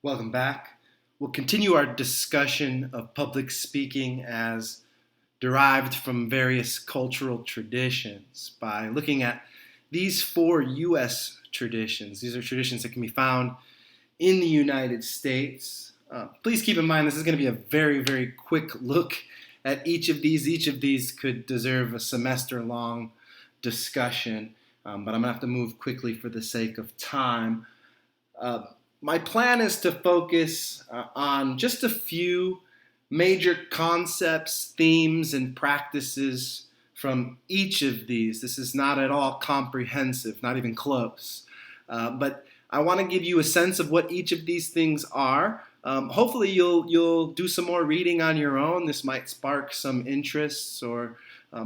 Welcome back. We'll continue our discussion of public speaking as derived from various cultural traditions by looking at these four U.S. traditions. These are traditions that can be found in the United States. Please keep in mind this is going to be a very, very quick look at each of these. Each of these could deserve a semester-long discussion, but I'm going to have to move quickly for the sake of time. My plan is to focus on just a few major concepts, themes, and practices from each of these. This is not at all comprehensive, not even close. But I want to give you a sense of what each of these things are. Hopefully you'll do some more reading on your own. This might spark some interests or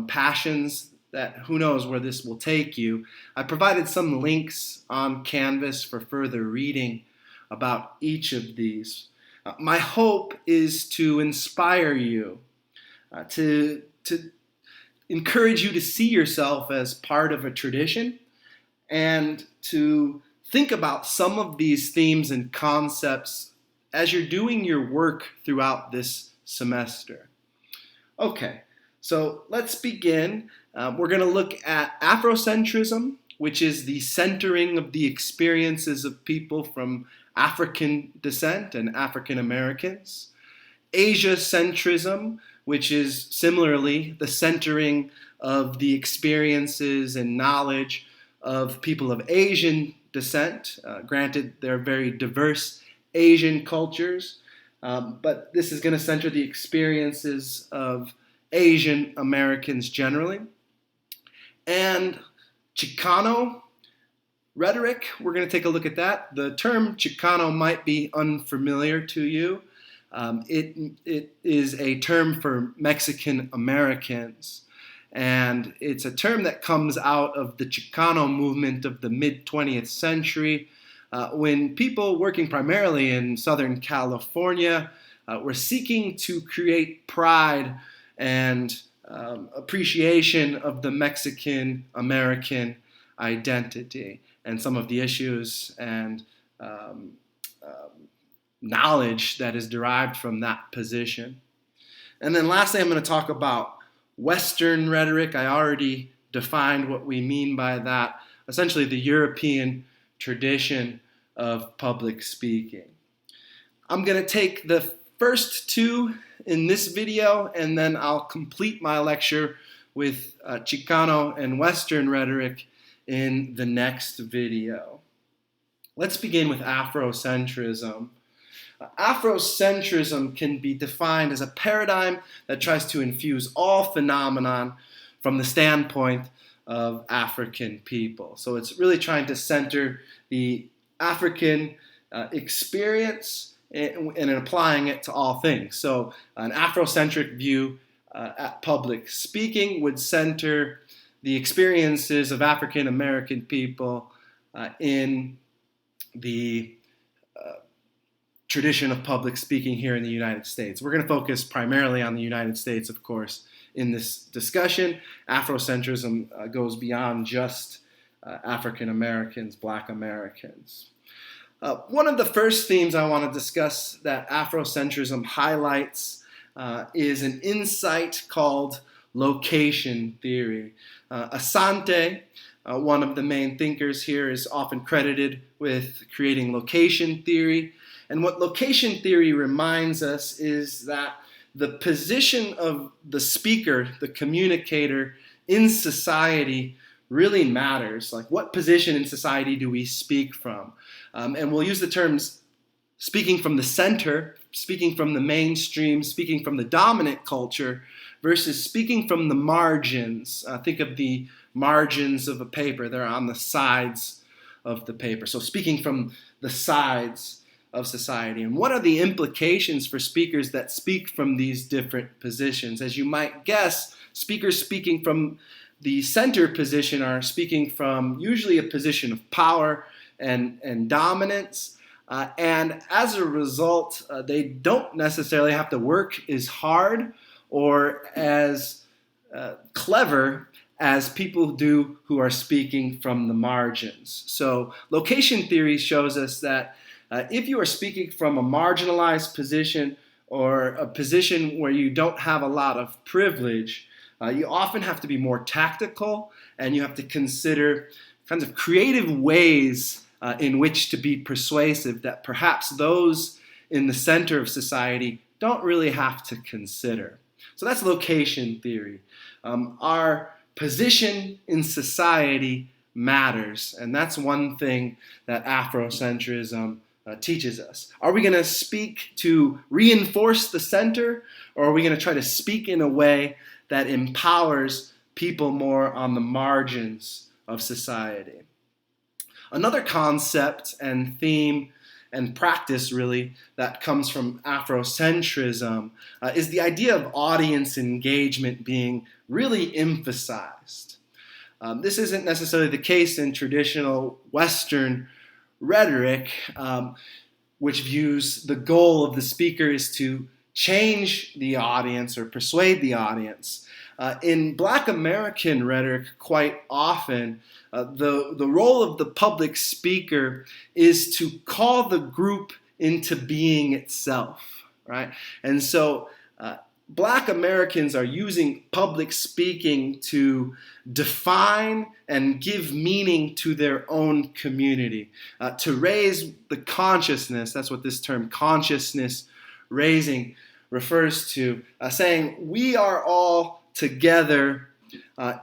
passions that who knows where this will take you. I provided some links on Canvas for further reading about each of these. My hope is to inspire you, to encourage you to see yourself as part of a tradition and to think about some of these themes and concepts as you're doing your work throughout this semester. Okay, so let's begin. We're going to look at Afrocentrism, which is the centering of the experiences of people from African descent and African Americans. Asiacentrism, which is similarly the centering of the experiences and knowledge of people of Asian descent. Granted, they're very diverse Asian cultures, but this is going to center the experiences of Asian Americans generally. And Chicano rhetoric, we're going to take a look at that. The term Chicano might be unfamiliar to you. It is a term for Mexican Americans, and it's a term that comes out of the Chicano movement of the mid-20th century, when people working primarily in Southern California were seeking to create pride and appreciation of the Mexican American identity and some of the issues and knowledge that is derived from that position. And then lastly, I'm going to talk about Western rhetoric. I already defined what we mean by that, essentially the European tradition of public speaking. I'm going to take the first two in this video, and then I'll complete my lecture with Chicano and Western rhetoric in the next video. Let's begin with Afrocentrism. Afrocentrism can be defined as a paradigm that tries to infuse all phenomenon from the standpoint of African people. So it's really trying to center the African experience and applying it to all things. So an Afrocentric view at public speaking would center the experiences of African American people in the tradition of public speaking here in the United States. We're going to focus primarily on the United States, of course, in this discussion. Afrocentrism goes beyond just African Americans, Black Americans. One of the first themes I want to discuss that Afrocentrism highlights is an insight called location theory. Asante, one of the main thinkers here, is often credited with creating location theory. And what location theory reminds us is that the position of the speaker, the communicator in society really matters. Like, what position in society do we speak from? And we'll use the terms speaking from the center, speaking from the mainstream, speaking from the dominant culture, versus speaking from the margins. Think of the margins of a paper. They're on the sides of the paper. So speaking from the sides of society. And what are the implications for speakers that speak from these different positions? As you might guess, speakers speaking from the center position are speaking from usually a position of power and dominance. And as a result, they don't necessarily have to work as hard or as clever as people do who are speaking from the margins. So location theory shows us that If you are speaking from a marginalized position or a position where you don't have a lot of privilege, you often have to be more tactical, and you have to consider kinds of creative ways in which to be persuasive that perhaps those in the center of society don't really have to consider. So that's location theory. Our position in society matters, and that's one thing that Afrocentrism teaches us. Are we going to speak to reinforce the center, or are we going to try to speak in a way that empowers people more on the margins of society? Another concept and theme and practice, really, that comes from Afrocentrism is the idea of audience engagement being really emphasized. This isn't necessarily the case in traditional Western rhetoric, which views the goal of the speaker is to change the audience or persuade the audience. In Black American rhetoric, quite often, the role of the public speaker is to call the group into being itself, right? And so Black Americans are using public speaking to define and give meaning to their own community, to raise the consciousness. That's what this term consciousness raising refers to, saying we are all together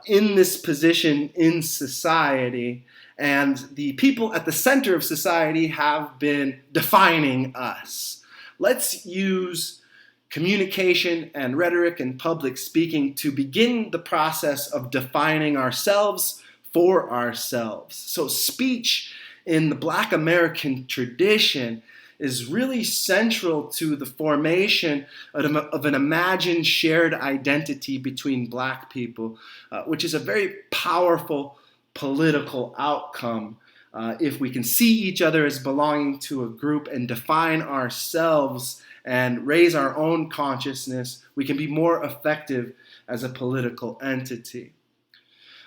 in this position in society, and the people at the center of society have been defining us. Let's use communication and rhetoric and public speaking to begin the process of defining ourselves for ourselves. So speech in the Black American tradition is really central to the formation of an imagined shared identity between Black people, which is a very powerful political outcome. If we can see each other as belonging to a group and define ourselves and raise our own consciousness, we can be more effective as a political entity.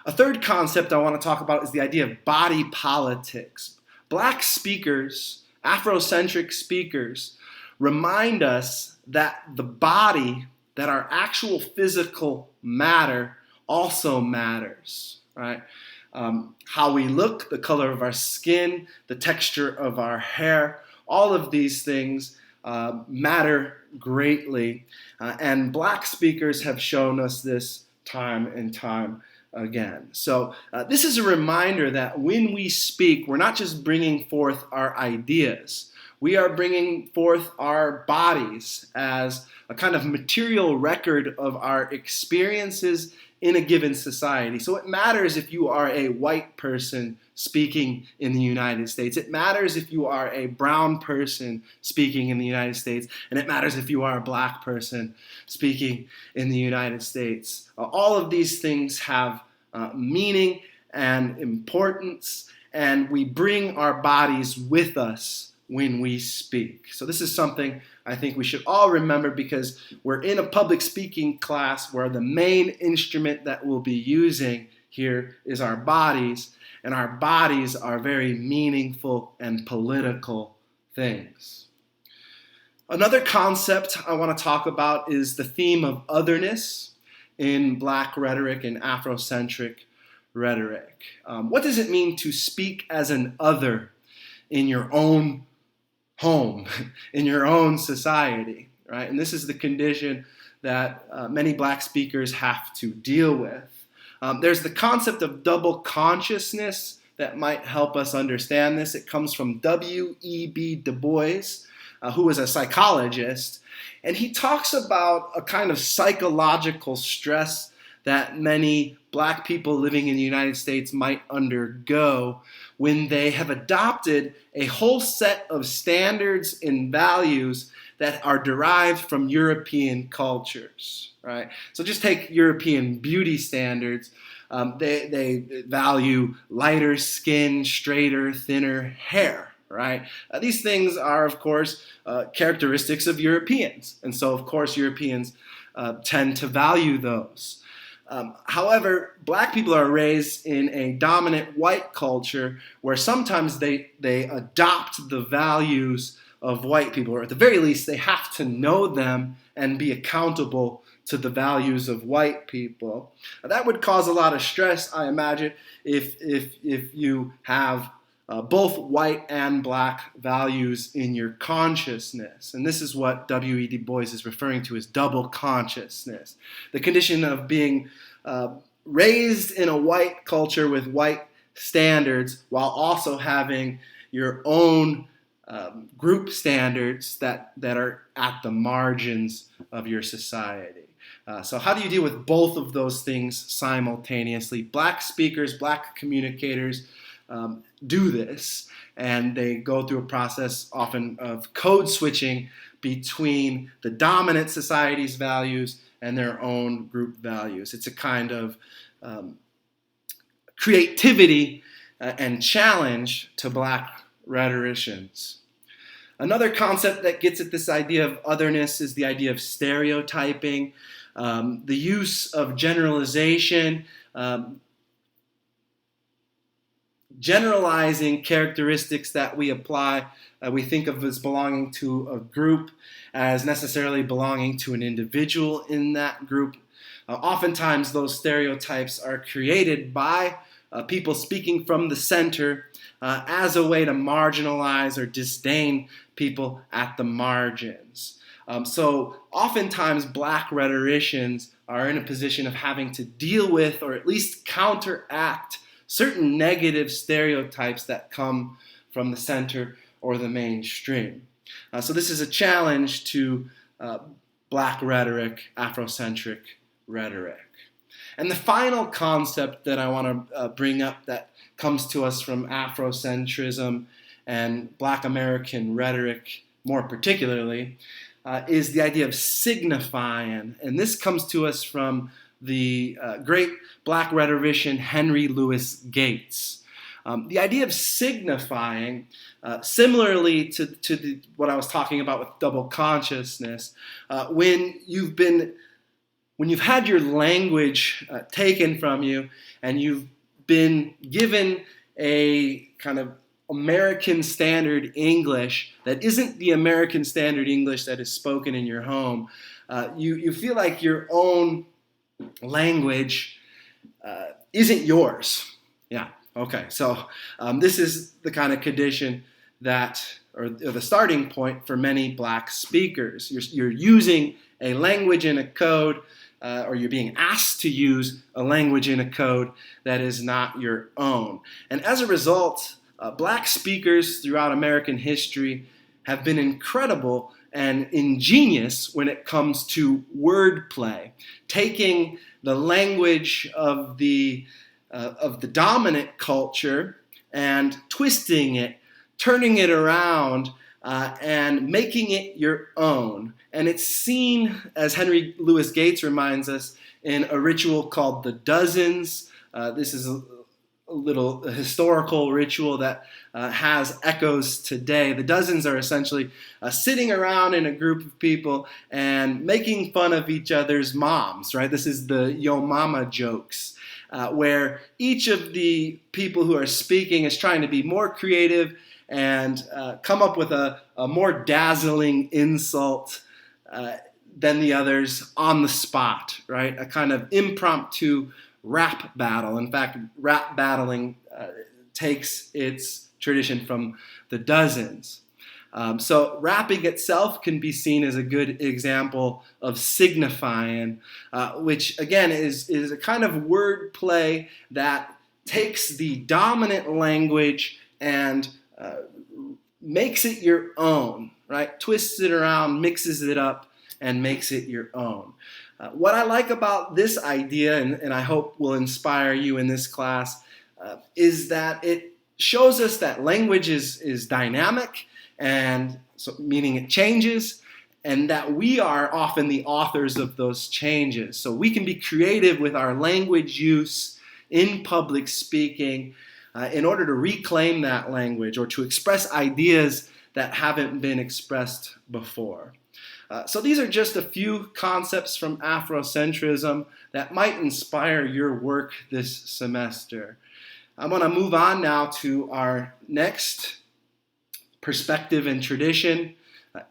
A third concept I want to talk about is the idea of body politics. Black speakers, Afrocentric speakers, remind us that the body, that our actual physical matter also matters, right? How we look, the color of our skin, the texture of our hair, all of these things matter greatly. And Black speakers have shown us this time and time again. So this is a reminder that when we speak, we're not just bringing forth our ideas. We are bringing forth our bodies as a kind of material record of our experiences in a given society. So it matters if you are a white person speaking in the United States. It matters if you are a brown person speaking in the United States. And it matters if you are a Black person speaking in the United States. All of these things have meaning and importance, and we bring our bodies with us when we speak. So this is something I think we should all remember, because we're in a public speaking class where the main instrument that we'll be using here is our bodies, and our bodies are very meaningful and political things. Another concept I want to talk about is the theme of otherness in Black rhetoric and Afrocentric rhetoric. What does it mean to speak as an other in your own home, in your own society, right? And this is the condition that many Black speakers have to deal with. There's the concept of double consciousness that might help us understand this. It comes from W.E.B. Du Bois, who was a psychologist, and he talks about a kind of psychological stress that many Black people living in the United States might undergo when they have adopted a whole set of standards and values that are derived from European cultures, right? So just take European beauty standards. They value lighter skin, straighter, thinner hair, right? These things are, of course, characteristics of Europeans. And so, of course, Europeans tend to value those. However, black people are raised in a dominant white culture where sometimes they adopt the values of white people, or at the very least, they have to know them and be accountable to the values of white people. That would cause a lot of stress, I imagine, if you have both white and black values in your consciousness. And this is what W.E. Du Bois is referring to as double consciousness. The condition of being raised in a white culture with white standards while also having your own group standards that are at the margins of your society. So how do you deal with both of those things simultaneously? Black speakers, black communicators do this, and they go through a process often of code switching between the dominant society's values and their own group values. It's a kind of creativity and challenge to black rhetoricians. Another concept that gets at this idea of otherness is the idea of stereotyping, the use of generalization, generalizing characteristics that we apply, we think of as belonging to a group as necessarily belonging to an individual in that group. Oftentimes those stereotypes are created by people speaking from the center as a way to marginalize or disdain people at the margins. So oftentimes black rhetoricians are in a position of having to deal with or at least counteract certain negative stereotypes that come from the center or the mainstream. So this is a challenge to black rhetoric, Afrocentric rhetoric. And the final concept that I want to bring up that comes to us from Afrocentrism and Black American rhetoric more particularly is the idea of signifying. And this comes to us from the great black rhetorician Henry Louis Gates. The idea of signifying, similarly to what I was talking about with double consciousness, when you've had your language taken from you and you've been given a kind of American Standard English that isn't the American Standard English that is spoken in your home, you feel like your own language isn't yours. Yeah, okay. So this is the kind of condition that, or the starting point for many black speakers. You're using a language in a code, or you're being asked to use a language in a code that is not your own. And as a result, black speakers throughout American history have been incredible and ingenious when it comes to wordplay, taking the language of the dominant culture and twisting it, turning it around, and making it your own. And it's seen, as Henry Louis Gates reminds us, in a ritual called the Dozens. This is a historical ritual that has echoes today. The Dozens are essentially sitting around in a group of people and making fun of each other's moms, right? This is the yo mama jokes, where each of the people who are speaking is trying to be more creative and come up with a more dazzling insult than the others on the spot, right? A kind of impromptu rap battle. In fact, rap battling takes its tradition from the Dozens. So rapping itself can be seen as a good example of signifying, which again is a kind of word play that takes the dominant language and makes it your own, right? Twists it around, mixes it up, and makes it your own. What I like about this idea, and I hope will inspire you in this class, is that it shows us that language is dynamic, and so meaning it changes, and that we are often the authors of those changes. So we can be creative with our language use in public speaking in order to reclaim that language or to express ideas that haven't been expressed before. So these are just a few concepts from Afrocentrism that might inspire your work this semester. I'm going to move on now to our next perspective and tradition,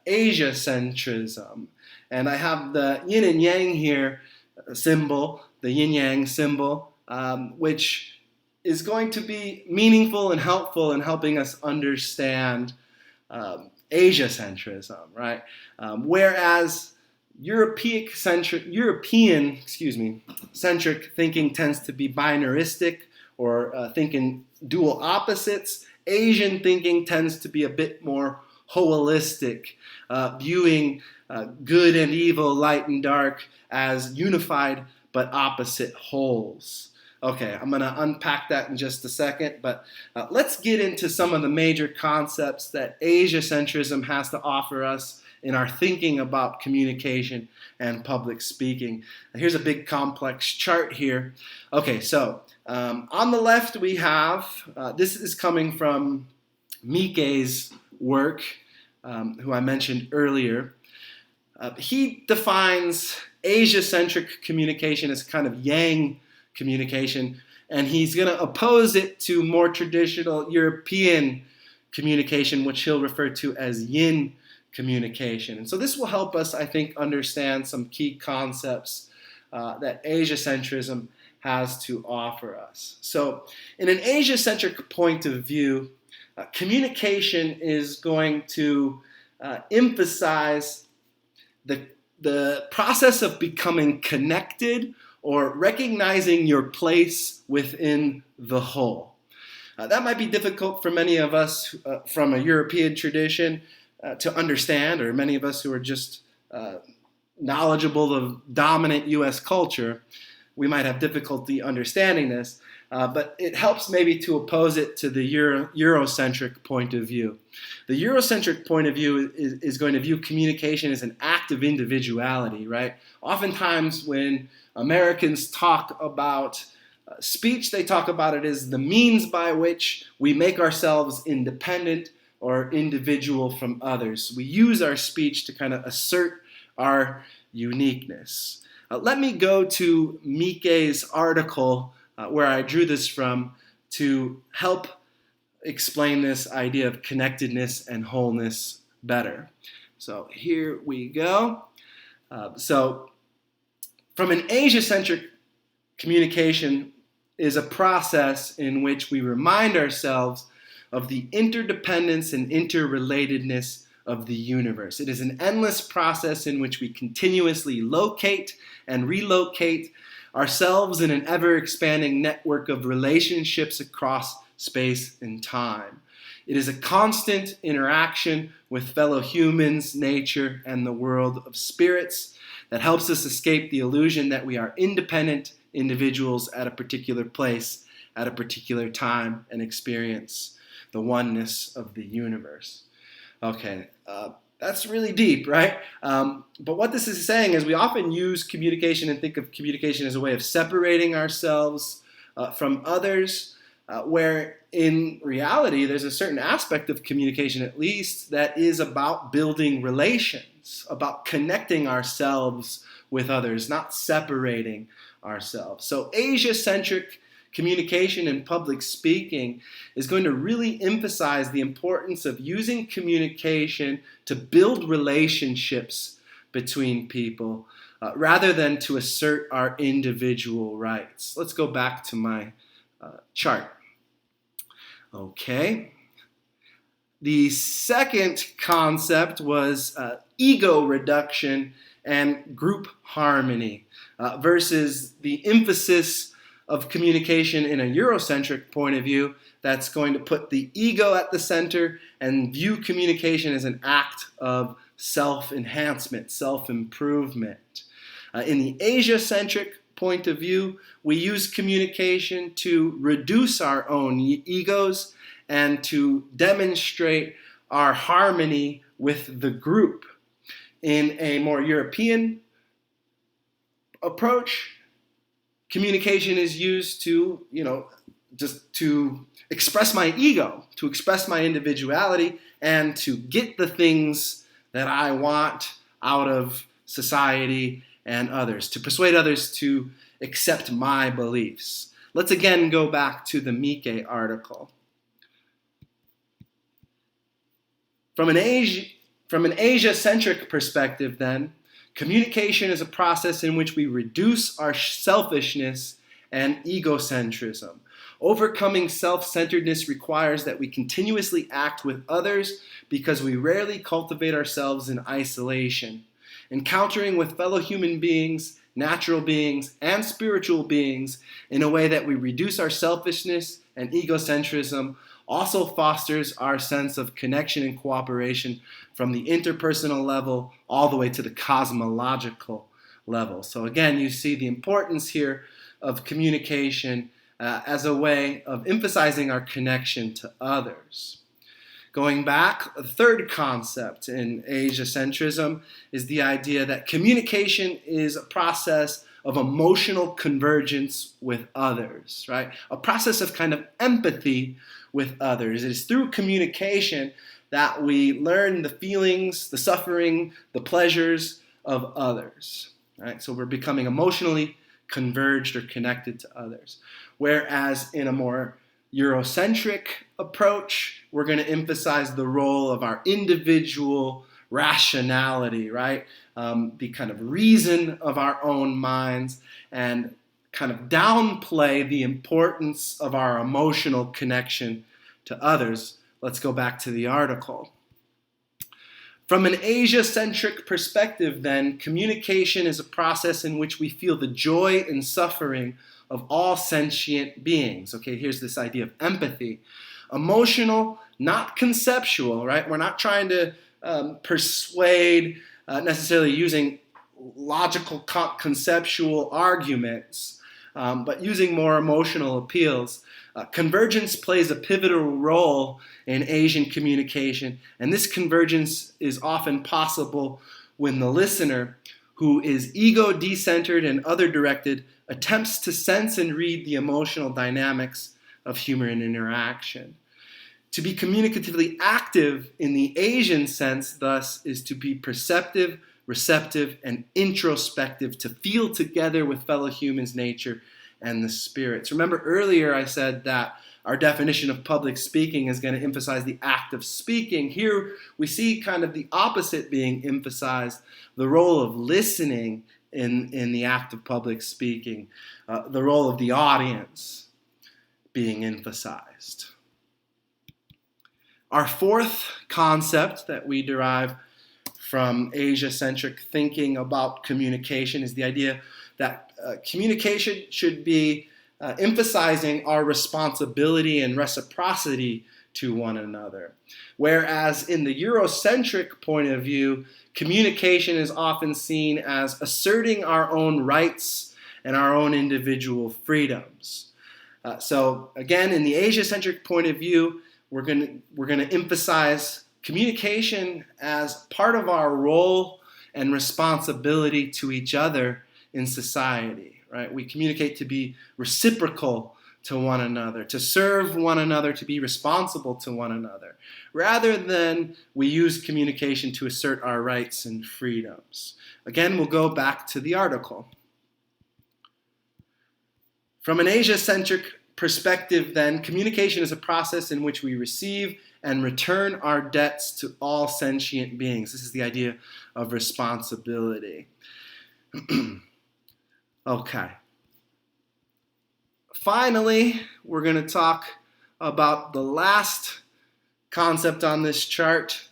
Asiacentrism. And I have the yin and yang here symbol, the yin-yang symbol, which is going to be meaningful and helpful in helping us understand Asiacentrism, right? Whereas European-centric thinking tends to be binaristic or think in dual opposites, Asian thinking tends to be a bit more holistic, viewing good and evil, light and dark as unified but opposite wholes. Okay, I'm going to unpack that in just a second, but let's get into some of the major concepts that Asiacentrism has to offer us in our thinking about communication and public speaking. Here's a big complex chart here. Okay, so on the left we have, this is coming from Miike's work, who I mentioned earlier. He defines Asia-centric communication as kind of yang communication, and he's going to oppose it to more traditional European communication, which he'll refer to as yin communication. And so this will help us, I think, understand some key concepts that Asiacentrism has to offer us. So in an Asiacentric point of view, communication is going to emphasize the process of becoming connected or recognizing your place within the whole. That might be difficult for many of us from a European tradition to understand, or many of us who are just knowledgeable of dominant U.S. culture. We might have difficulty understanding this, but it helps maybe to oppose it to the Eurocentric point of view. The Eurocentric point of view is going to view communication as an act of individuality, right? Oftentimes when Americans talk about speech, they talk about it as the means by which we make ourselves independent or individual from others. We use our speech to kind of assert our uniqueness. Let me go to Miike's article where I drew this from to help explain this idea of connectedness and wholeness better. So here we go. So from an Asiacentric, communication is a process in which we remind ourselves of the interdependence and interrelatedness of the universe. It is an endless process in which we continuously locate and relocate ourselves in an ever-expanding network of relationships across space and time. It is a constant interaction with fellow humans, nature, and the world of spirits that helps us escape the illusion that we are independent individuals at a particular place, at a particular time, and experience the oneness of the universe. Okay, that's really deep, right? But what this is saying is we often use communication and think of communication as a way of separating ourselves from others, where in reality there's a certain aspect of communication, at least, that is about building relations, about connecting ourselves with others, not separating ourselves. So Asia-centric communication and public speaking is going to really emphasize the importance of using communication to build relationships between people rather than to assert our individual rights. Let's go back to my chart. Okay. The second concept was ego reduction and group harmony versus the emphasis of communication in a Eurocentric point of view that's going to put the ego at the center and view communication as an act of self-enhancement, self-improvement. In the Asia-centric point of view, we use communication to reduce our own egos and to demonstrate our harmony with the group. In a more European approach, communication is used to, just to express my ego, to express my individuality, and to get the things that I want out of society and others, to persuade others to accept my beliefs. Let's again go back to the Mike article. From an Asia-centric perspective, then, communication is a process in which we reduce our selfishness and egocentrism. Overcoming self-centeredness requires that we continuously act with others because we rarely cultivate ourselves in isolation. Encountering with fellow human beings, natural beings, and spiritual beings in a way that we reduce our selfishness and egocentrism also fosters our sense of connection and cooperation from the interpersonal level all the way to the cosmological level. So again, you see the importance here of communication as a way of emphasizing our connection to others. Going back, a third concept in Asia-centrism is the idea that communication is a process of emotional convergence with others, right? A process of kind of empathy with others. It is through communication that we learn the feelings, the suffering, the pleasures of others, right? So we're becoming emotionally converged or connected to others. Whereas in a more Eurocentric approach, we're going to emphasize the role of our individual rationality, right? The kind of reason of our own minds, and kind of downplay the importance of our emotional connection to others. Let's go back to the article. From an Asia-centric perspective, then, communication is a process in which we feel the joy and suffering of all sentient beings. Okay, here's this idea of empathy. Emotional, not conceptual, right? We're not trying to persuade necessarily using logical conceptual arguments, but using more emotional appeals. Convergence plays a pivotal role in Asian communication, and this convergence is often possible when the listener, who is ego-decentered and other-directed, attempts to sense and read the emotional dynamics of human interaction. To be communicatively active in the Asian sense, thus, is to be perceptive, receptive, and introspective, to feel together with fellow humans' nature and the spirits. Remember earlier I said that our definition of public speaking is going to emphasize the act of speaking. Here we see kind of the opposite being emphasized, the role of listening in the act of public speaking, the role of the audience being emphasized. Our fourth concept that we derive from Asia-centric thinking about communication is the idea that communication should be emphasizing our responsibility and reciprocity to one another. Whereas in the Eurocentric point of view, communication is often seen as asserting our own rights and our own individual freedoms. So again, in the Asia-centric point of view, we're going to emphasize communication as part of our role and responsibility to each other in society, right? We communicate to be reciprocal to one another, to serve one another, to be responsible to one another, rather than we use communication to assert our rights and freedoms. Again, we'll go back to the article. From an Asia-centric perspective, then, communication is a process in which we receive and return our debts to all sentient beings. This is the idea of responsibility. Okay. Finally, we're going to talk about the last concept on this chart,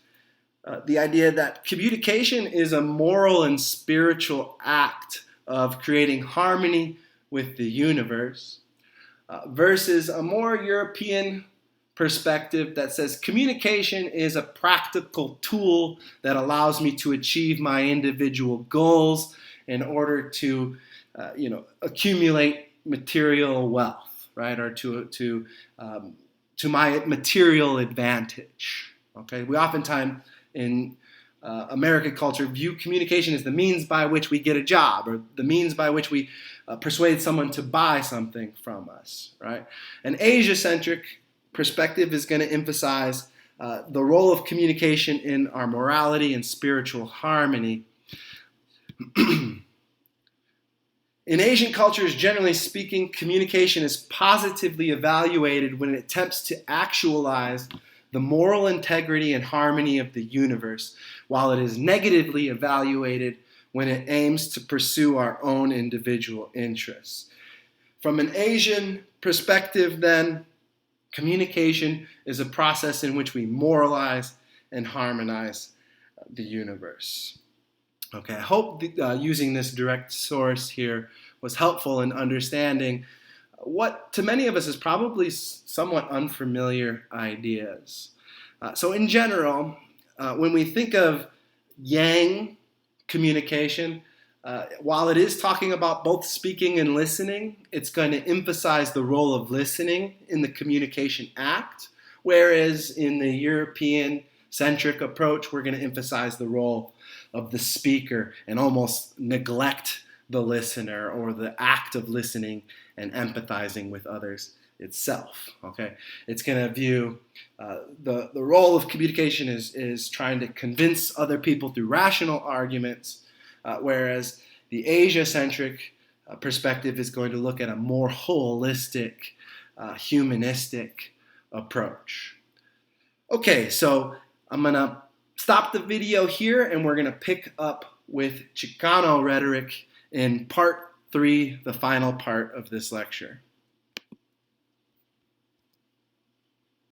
the idea that communication is a moral and spiritual act of creating harmony with the universe, versus a more European perspective that says communication is a practical tool that allows me to achieve my individual goals in order to accumulate material wealth, right, or to my material advantage. Okay, we oftentimes in American culture view communication as the means by which we get a job, or the means by which we persuade someone to buy something from us, right? An Asia-centric perspective is going to emphasize the role of communication in our morality and spiritual harmony. In Asian cultures, generally speaking, communication is positively evaluated when it attempts to actualize the moral integrity and harmony of the universe, while it is negatively evaluated when it aims to pursue our own individual interests. From an Asian perspective, then, communication is a process in which we moralize and harmonize the universe. Okay, I hope using this direct source here was helpful in understanding what to many of us is probably somewhat unfamiliar ideas. So in general, when we think of Yang communication, while it is talking about both speaking and listening, it's going to emphasize the role of listening in the communication act, whereas in the European-centric approach, we're going to emphasize the role of the speaker and almost neglect the listener or the act of listening and empathizing with others itself. Okay, it's going to view the role of communication is trying to convince other people through rational arguments, whereas the Asia-centric perspective is going to look at a more holistic, humanistic approach. Okay, so I'm going to stop the video here, and we're going to pick up with Chicano rhetoric in part 3, the final part of this lecture.